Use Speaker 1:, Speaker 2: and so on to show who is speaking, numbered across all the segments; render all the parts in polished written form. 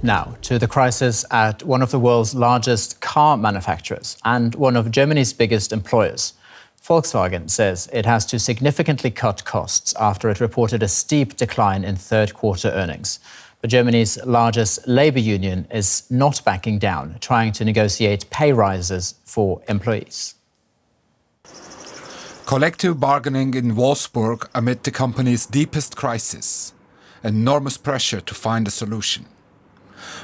Speaker 1: Now, to the crisis at one of the world's largest car manufacturers and one of Germany's biggest employers. Volkswagen says it has to significantly cut costs after it reported a steep decline in third-quarter earnings. But Germany's largest labour union is not backing down, trying to negotiate pay rises for employees.
Speaker 2: Collective bargaining in Wolfsburg amid the company's deepest crisis. Enormous pressure to find a solution.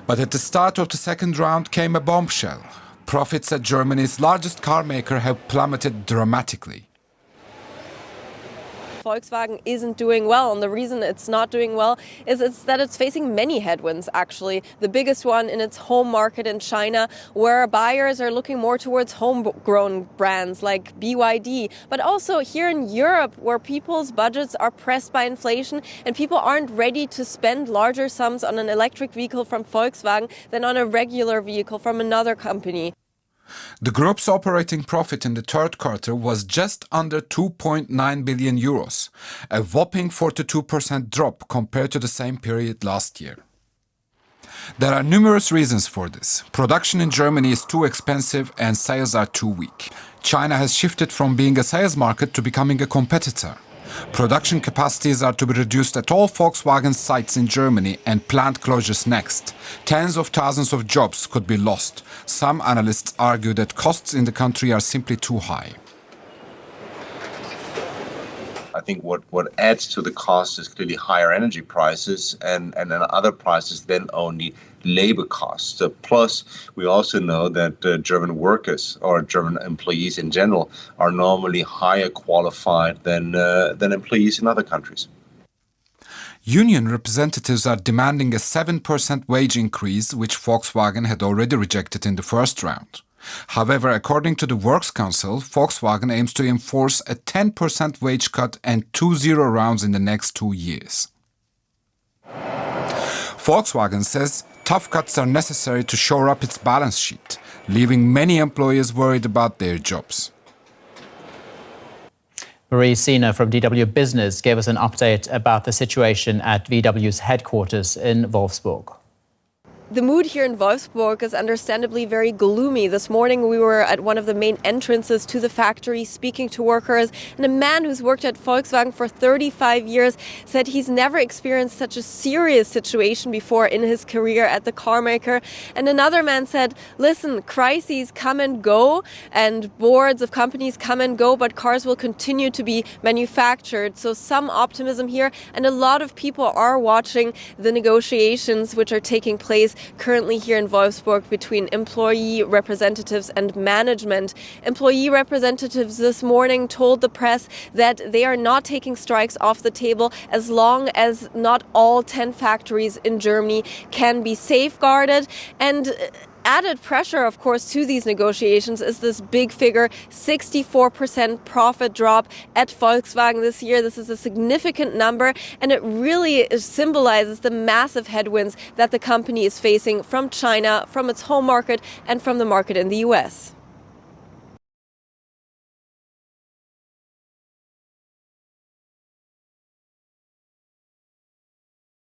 Speaker 2: But at the start of the second round came a bombshell. Profits at Germany's largest car maker have plummeted dramatically.
Speaker 3: Volkswagen isn't doing well, and the reason it's not doing well is that it's facing many headwinds, actually. The biggest one in its home market in China, where buyers are looking more towards homegrown brands like BYD, but also here in Europe, where people's budgets are pressed by inflation and people aren't ready to spend larger sums on an electric vehicle from Volkswagen than on a regular vehicle from another company.
Speaker 2: The group's operating profit in the third quarter was just under 2.9 billion euros, a whopping 42% drop compared to the same period last year. There are numerous reasons for this. Production in Germany is too expensive and sales are too weak. China has shifted from being a sales market to becoming a competitor. Production capacities are to be reduced at all Volkswagen sites in Germany and plant closures next. Tens of thousands of jobs could be lost. Some analysts argue that costs in the country are simply too high.
Speaker 4: I think what adds to the cost is clearly higher energy prices and then other prices than only labor costs. Plus, we also know that German workers or German employees in general are normally higher qualified than employees in other countries.
Speaker 2: Union representatives are demanding a 7% wage increase, which Volkswagen had already rejected in the first round. However, according to the Works Council, Volkswagen aims to enforce a 10% wage cut and 2 zero rounds in the next 2 years. Volkswagen says tough cuts are necessary to shore up its balance sheet, leaving many employers worried about their jobs.
Speaker 1: Marie Sina from DW Business gave us an update about the situation at VW's headquarters in Wolfsburg.
Speaker 3: The mood here in Wolfsburg is understandably very gloomy. This morning we were at one of the main entrances to the factory speaking to workers, and a man who's worked at Volkswagen for 35 years said he's never experienced such a serious situation before in his career at the car maker. And another man said, listen, crises come and go and boards of companies come and go, but cars will continue to be manufactured. So some optimism here, and a lot of people are watching the negotiations which are taking place currently here in Wolfsburg between employee representatives and management. Employee representatives this morning told the press that they are not taking strikes off the table as long as not all 10 factories in Germany can be safeguarded. And added pressure, of course, to these negotiations is this big figure, 64% profit drop at Volkswagen this year. This is a significant number, and it really symbolizes the massive headwinds that the company is facing from China, from its home market, and from the market in the US.